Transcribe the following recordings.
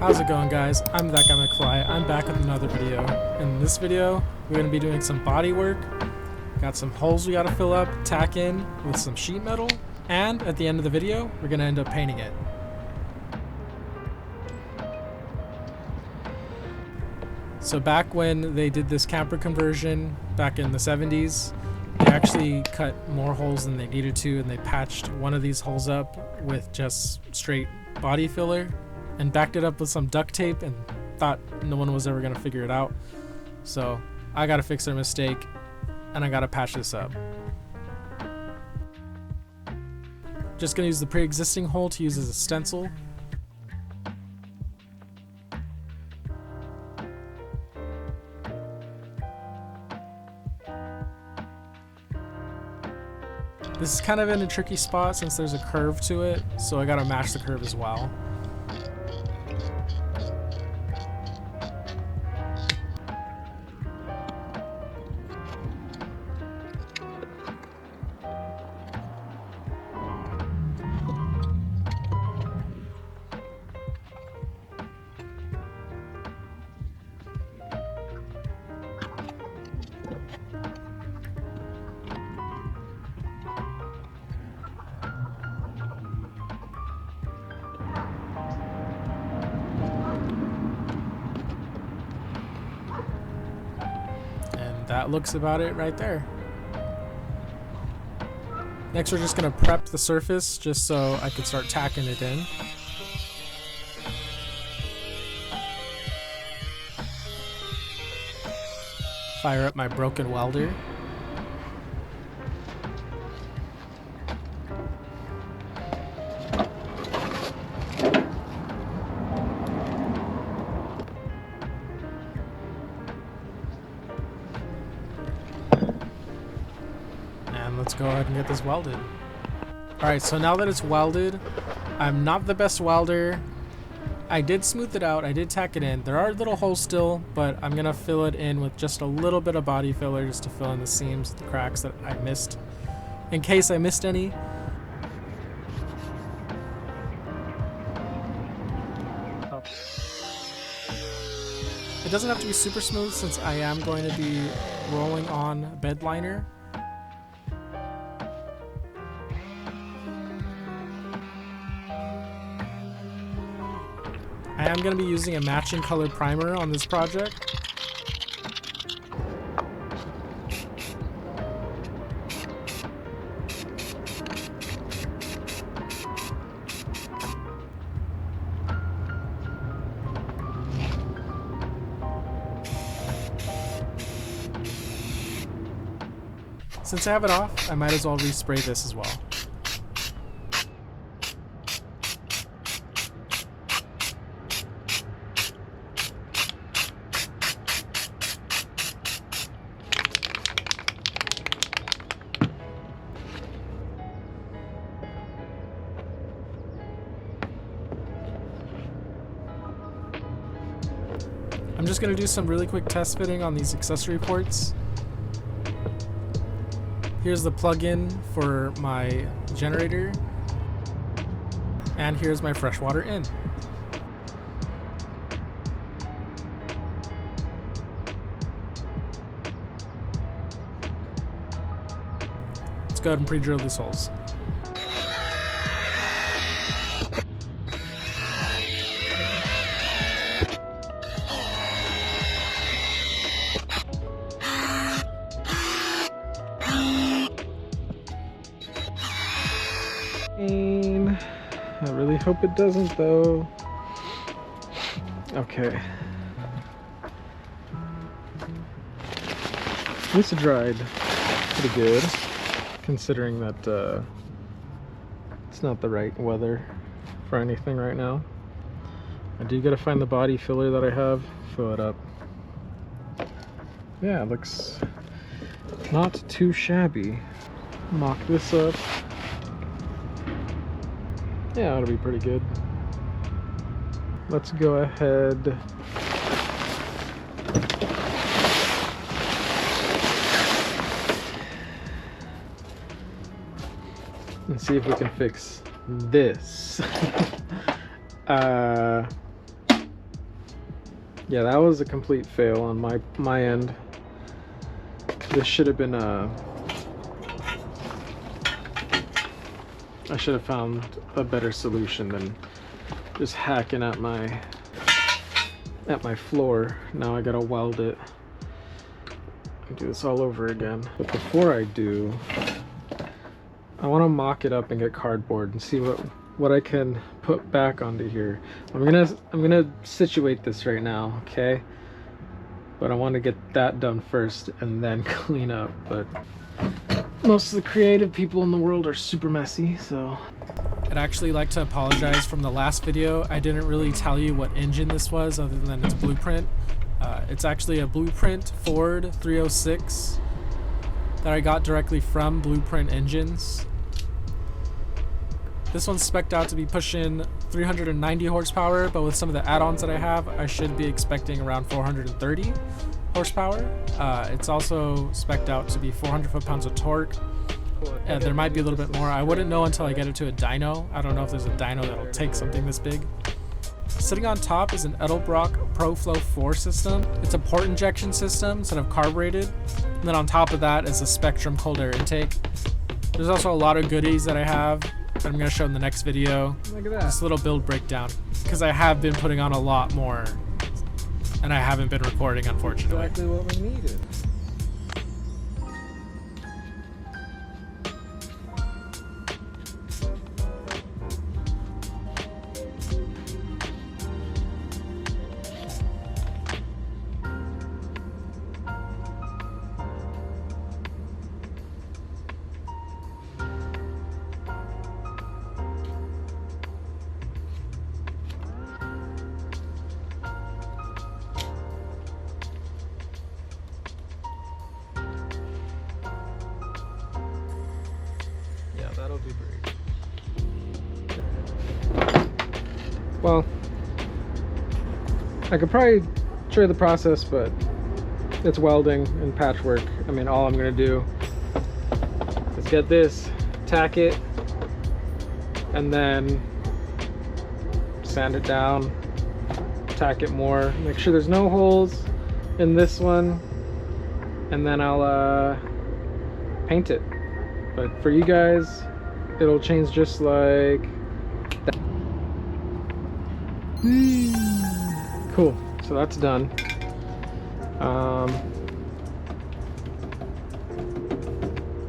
How's it going, guys? I'm that guy McFly. I'm back with another video. In this video, we're going to be doing some body work. Got some holes we got to fill up, tack in with some sheet metal, and at the end of the video, we're going to end up painting it. So back when they did this camper conversion, back in the 70s, they actually cut more holes than they needed to, and they patched one of these holes up with just straight body filler and backed it up with some duct tape and thought no one was ever going to figure it out. So I got to fix their mistake and I got to patch this up. Just going to use the pre-existing hole to use as a stencil. This is kind of in a tricky spot since there's a curve to it, so I gotta match the curve as well. That looks about it right there. Next, we're just gonna prep the surface just so I can start tacking it in. Fire up my broken welder. Let's go ahead and get this welded. Alright, so now that it's welded, I'm not the best welder. I did smooth it out, I did tack it in. There are little holes still, but I'm gonna fill it in with just a little bit of body filler just to fill in the seams, the cracks that I missed, in case I missed any. It doesn't have to be super smooth since I am going to be rolling on bed liner. I am going to be using a matching color primer on this project. Since I have it off, I might as well respray this as well. I'm just going to do some really quick test fitting on these accessory ports. Here's the plug-in for my generator, and here's my freshwater in. Let's go ahead and pre-drill these holes. I really hope it doesn't though. Okay. This dried pretty good, considering that it's not the right weather for anything right now. I do gotta find the body filler that I have, fill it up. Yeah, it looks not too shabby. Mock this up. Yeah, it'll be pretty good. Let's go ahead and see if we can fix this. Yeah, that was a complete fail on my end. This should have been I should have found a better solution than just hacking at my floor. Now I gotta weld it and do this all over again. But before I do, I want to mock it up and get cardboard and see what I can put back onto here. I'm gonna situate this right now, okay? But I want to get that done first and then clean up. But most of the creative people in the world are super messy, so. I'd actually like to apologize from the last video. I didn't really tell you what engine this was other than its blueprint. It's actually a Blueprint Ford 306 that I got directly from Blueprint Engines. This one's spec'd out to be pushing 390 horsepower, but with some of the add-ons that I have, I should be expecting around 430 horsepower. It's also spec'd out to be 400 foot-pounds of torque. There might be a little bit more. I wouldn't know until I get it to a dyno. I don't know if there's a dyno that'll take something this big. Sitting on top is an Edelbrock ProFlow 4 system. It's a port injection system instead of carbureted. And then on top of that is a Spectrum cold air intake. There's also a lot of goodies that I have that I'm going to show in the next video. Look at that. This little build breakdown. Because I have been putting on a lot more. And I haven't been recording, unfortunately. Exactly what we needed. That'll do great. Well, I could probably show you the process, but it's welding and patchwork. I mean, all I'm gonna do is get this, tack it, and then sand it down, tack it more, make sure there's no holes in this one, and then I'll paint it. But for you guys, it'll change just like that. Cool, so that's done.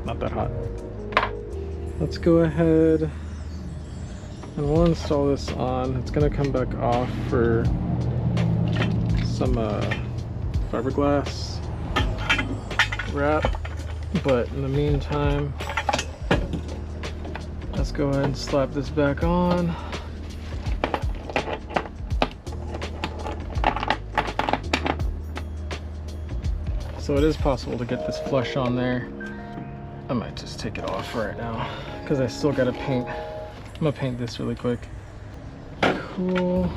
Not that hot. Let's go ahead and we'll install this on. It's gonna come back off for some fiberglass wrap, but in the meantime, let's go ahead and slap this back on. So it is possible to get this flush on there. I might just take it off right now because I still gotta paint. I'm gonna paint this really quick. Cool.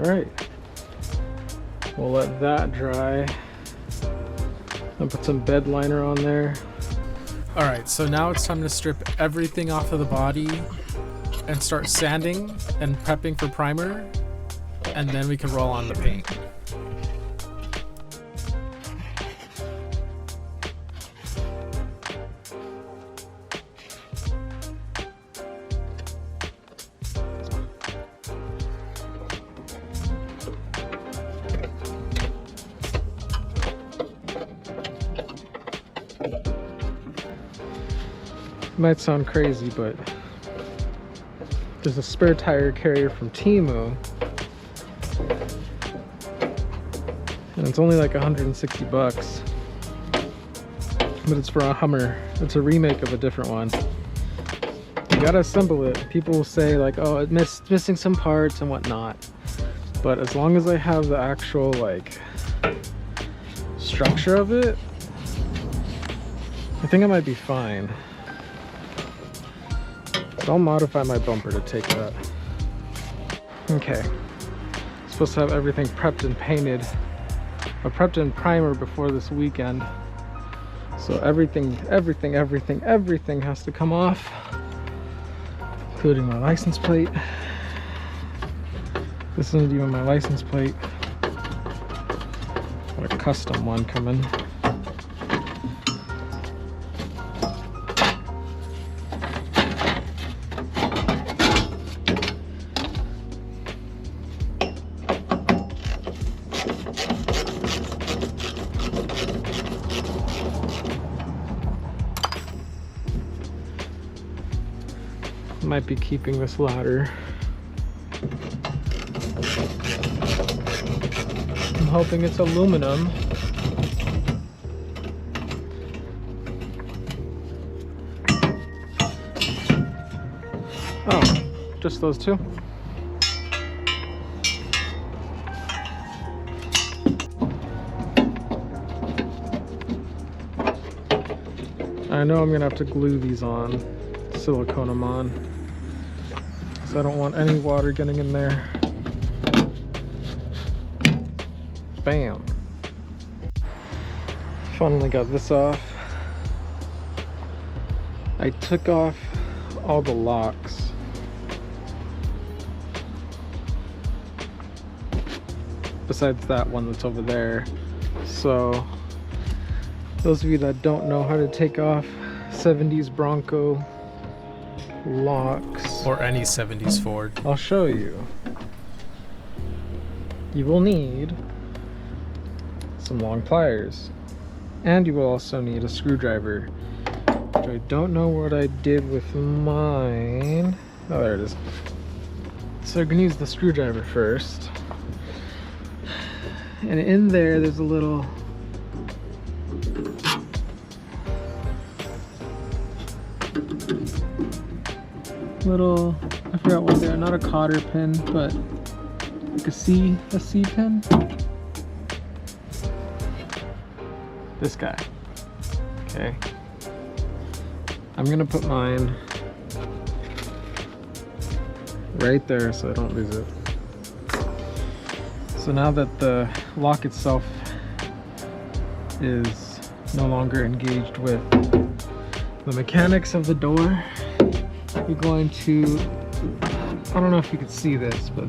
Alright, we'll let that dry and put some bed liner on there. Alright, so now it's time to strip everything off of the body and start sanding and prepping for primer, and then we can roll on the paint. Might sound crazy, but there's a spare tire carrier from Temu, and it's only like 160 bucks, but it's for a Hummer. It's a remake of a different one. You gotta assemble it. People will say like, oh, it's missing some parts and whatnot. But as long as I have the actual like structure of it, I think I might be fine. But I'll modify my bumper to take that. Okay. Supposed to have everything prepped and painted. I prepped in primer before this weekend. So everything has to come off, including my license plate. This isn't even my license plate. Got a custom one coming. Might be keeping this ladder. I'm hoping it's aluminum. Oh, just those two. I know I'm gonna have to glue these on, silicone them on. I don't want any water getting in there. Bam. Finally got this off. I took off all the locks. Besides that one that's over there. So those of you that don't know how to take off 70s Bronco locks, or any 70s Ford, I'll show you. You will need some long pliers, and you will also need a screwdriver, which I don't know what I did with mine. Oh, there it is. So I'm gonna use the screwdriver first, and in there's a little I forgot what they are, not a cotter pin, but like a C pin. This guy. Okay. I'm gonna put mine right there so I don't lose it. So now that the lock itself is no longer engaged with the mechanics of the door, we're going to, I don't know if you can see this, but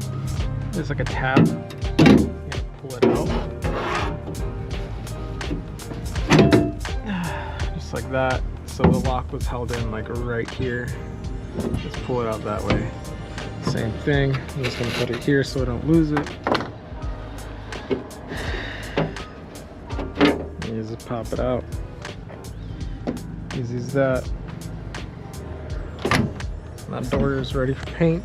there's like a tab. Pull it out. Just like that. So the lock was held in like right here. Just pull it out that way. Same thing. I'm just gonna put it here so I don't lose it. You just pop it out. Easy as that. That door is ready for paint.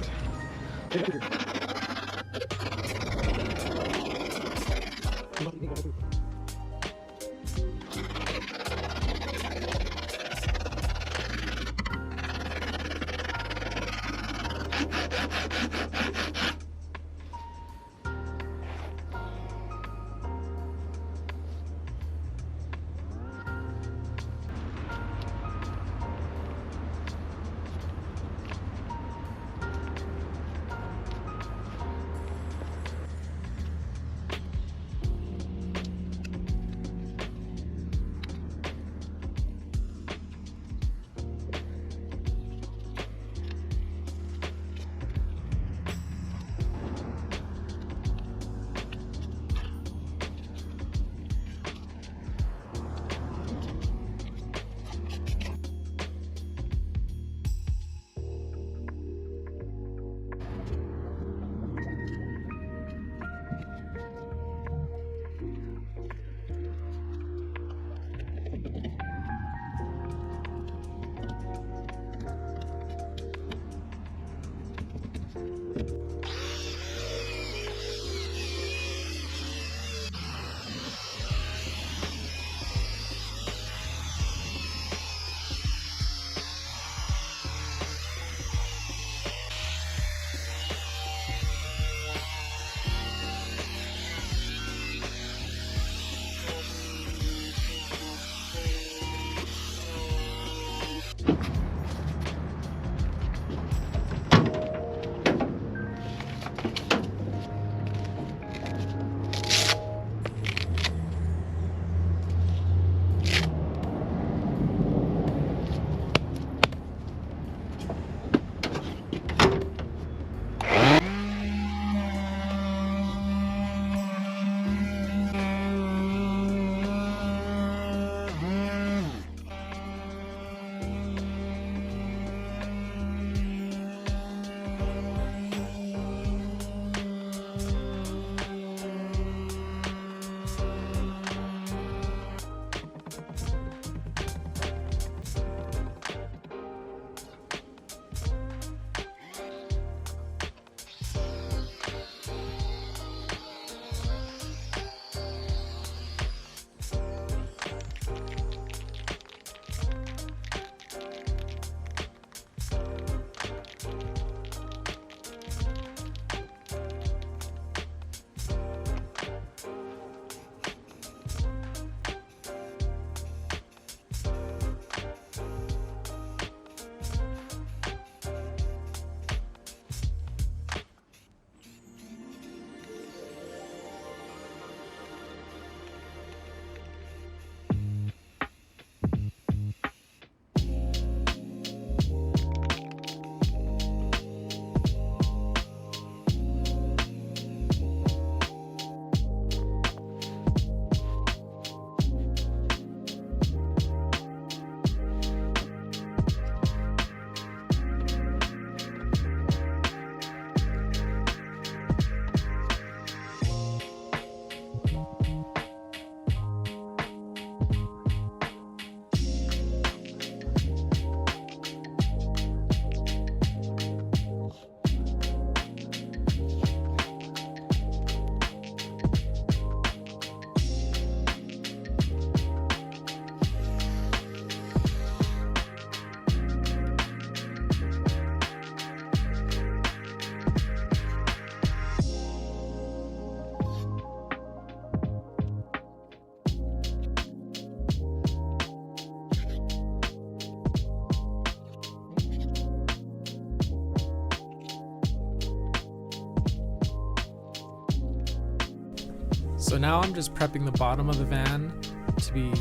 So now I'm just prepping the bottom of the van to be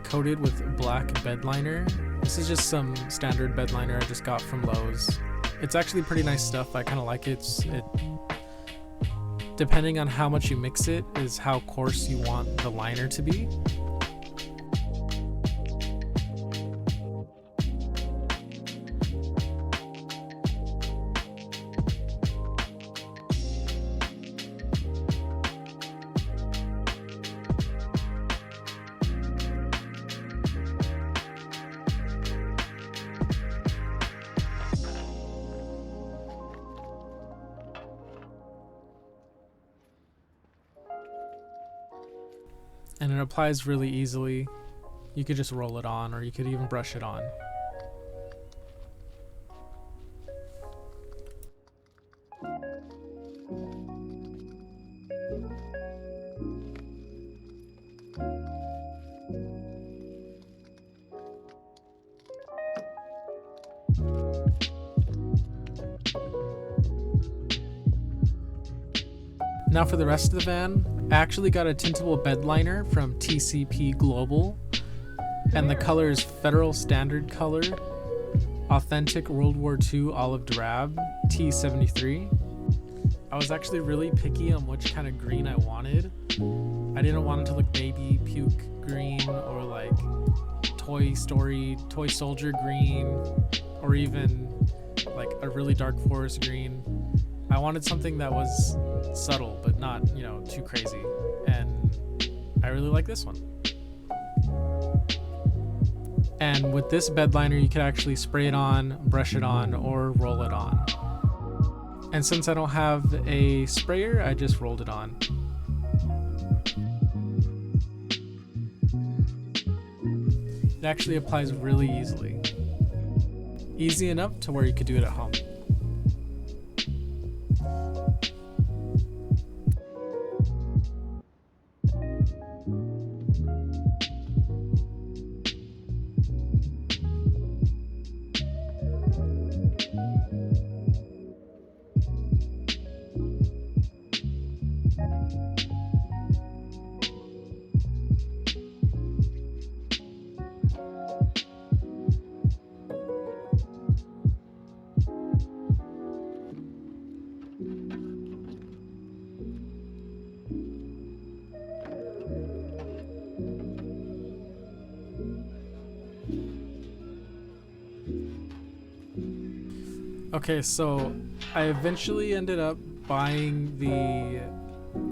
coated with black bed liner. This is just some standard bed liner I just got from Lowe's. It's actually pretty nice stuff. I kind of like it. Depending on how much you mix it is how coarse you want the liner to be. And it applies really easily. You could just roll it on, or you could even brush it on. Now for the rest of the van, I actually got a tintable bed liner from TCP Global, and the color is Federal Standard Color, Authentic World War II Olive Drab, T73. I was actually really picky on which kind of green I wanted. I didn't want it to look baby puke green or like Toy Soldier green, or even like a really dark forest green. I wanted something that was subtle but not, too crazy, and I really like this one. And with this bed liner you could actually spray it on, brush it on, or roll it on. And since I don't have a sprayer, I just rolled it on. It actually applies really easily. Easy enough to where you could do it at home. Okay, so I eventually ended up buying the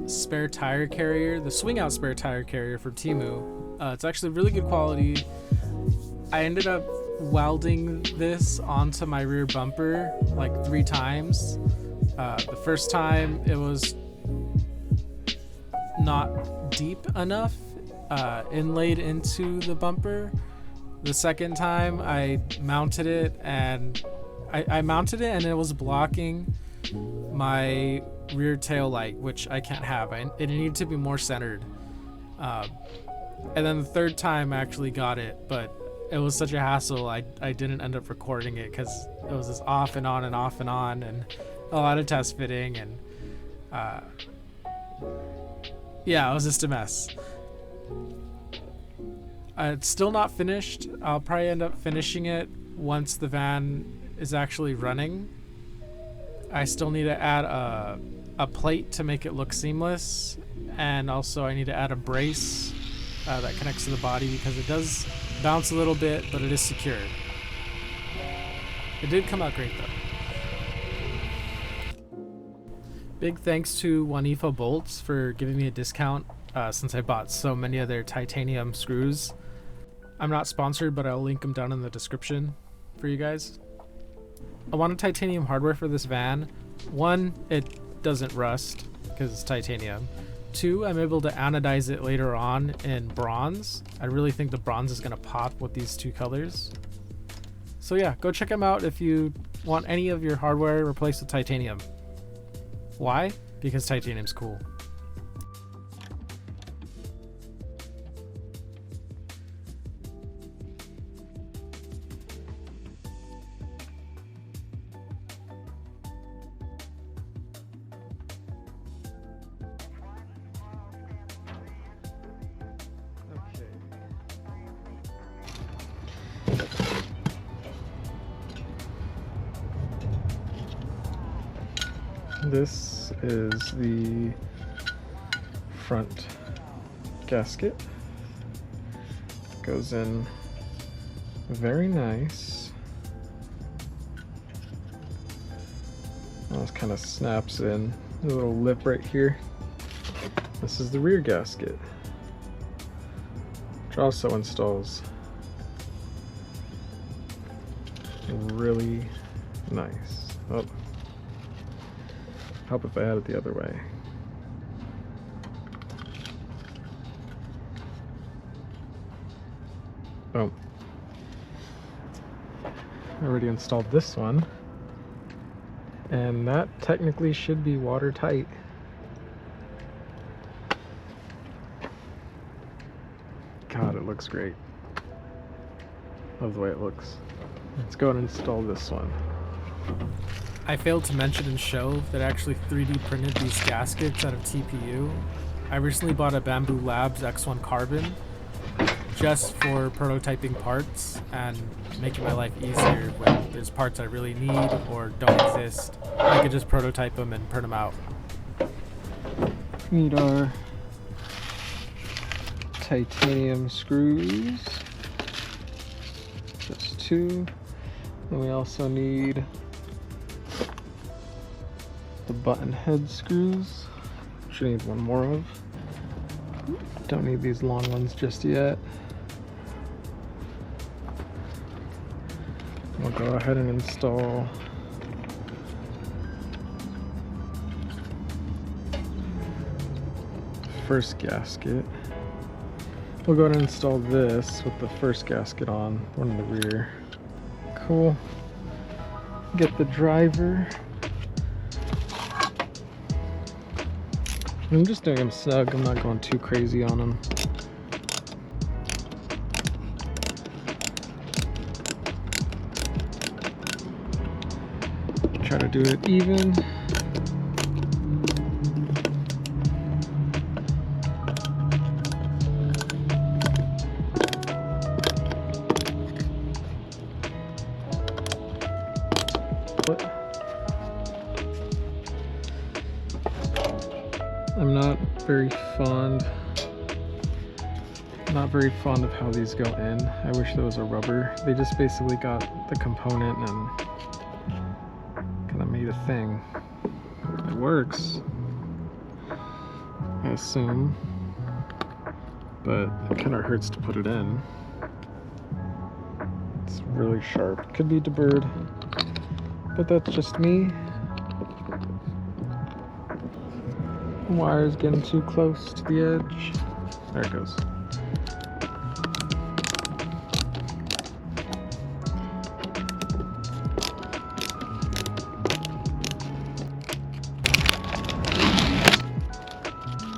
spare tire carrier, the swing out spare tire carrier from Temu. It's actually really good quality. I ended up welding this onto my rear bumper like 3 times. The first time it was not deep enough inlaid into the bumper. The second time I mounted it and it was blocking my rear tail light, which I can't have. It needed to be more centered. And then the third time I actually got it, but it was such a hassle I didn't end up recording it because it was just off and on and off and on, and a lot of test fitting, and yeah, it was just a mess. It's still not finished. I'll probably end up finishing it once the van is actually running. I still need to add a plate to make it look seamless, and also I need to add a brace that connects to the body because it does bounce a little bit, but it is secure. It did come out great though. Big thanks to Wanifa Bolts for giving me a discount since I bought so many of their titanium screws. I'm not sponsored, but I'll link them down in the description for you guys. I wanted titanium hardware for this van. 1, it doesn't rust because it's titanium. 2, I'm able to anodize it later on in bronze. I really think the bronze is going to pop with these 2 colors. So yeah, go check them out if you want any of your hardware replaced with titanium. Why? Because titanium's cool. This is the front gasket. Goes in very nice. This kind of snaps in. A little lip right here. This is the rear gasket, which also installs really nice. Oh, help if I had it the other way. Boom. I already installed this one, and that technically should be watertight. God, it looks great. Love the way it looks. Let's go and install this one. I failed to mention and show that I actually 3D printed these gaskets out of TPU. I recently bought a Bamboo Labs X1 Carbon just for prototyping parts and making my life easier when there's parts I really need or don't exist. I could just prototype them and print them out. Need our titanium screws, just 2. Then we also need the button head screws, which I need 1 more of. Don't need these long ones just yet. We'll go ahead and install the first gasket. We'll go ahead and install this with the first gasket on, one in the rear. Cool. Get the driver. I'm just doing them snug, I'm not going too crazy on them. Try to do it even. I'm not very fond of how these go in. I wish there was a rubber. They just basically got the component and kind of made a thing. It works, I assume, but it kind of hurts to put it in. It's really sharp. Could be deburred, but that's just me. The wire's getting too close to the edge. There it goes.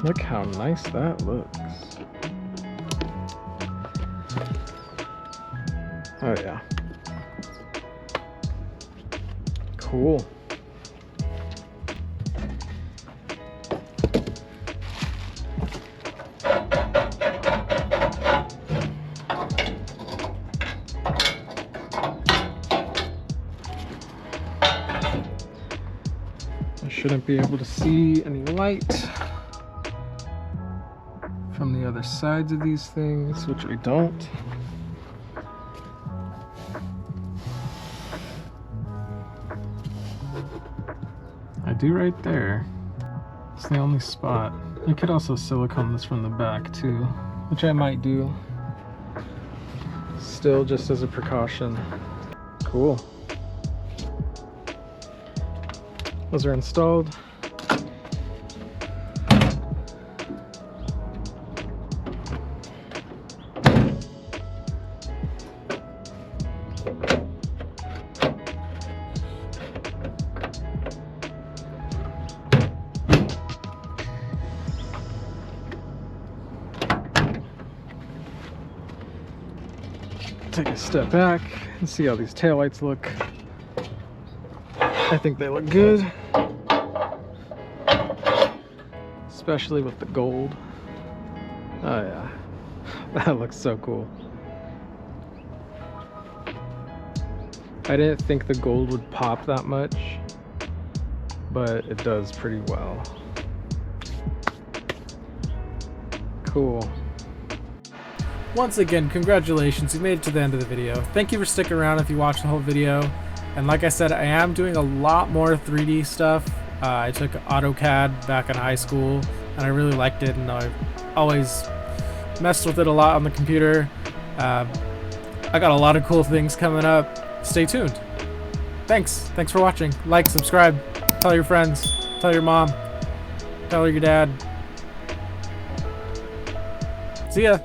Look how nice that looks. Oh yeah. Cool. I shouldn't be able to see any light from the other sides of these things, which we don't. I do right there. It's the only spot. You could also silicone this from the back too, which I might do. Still, just as a precaution. Cool. Those are installed. Take a step back and see how these taillights look. I think they look good, especially with the gold. Oh yeah, that looks so cool. I didn't think the gold would pop that much, but it does pretty well. Cool. Once again, congratulations, you made it to the end of the video. Thank you for sticking around if you watched the whole video. And like I said, I am doing a lot more 3D stuff. I took AutoCAD back in high school, and I really liked it, and I always messed with it a lot on the computer. I got a lot of cool things coming up. Stay tuned. Thanks for watching. Like, subscribe, tell your friends, tell your mom, tell your dad. See ya.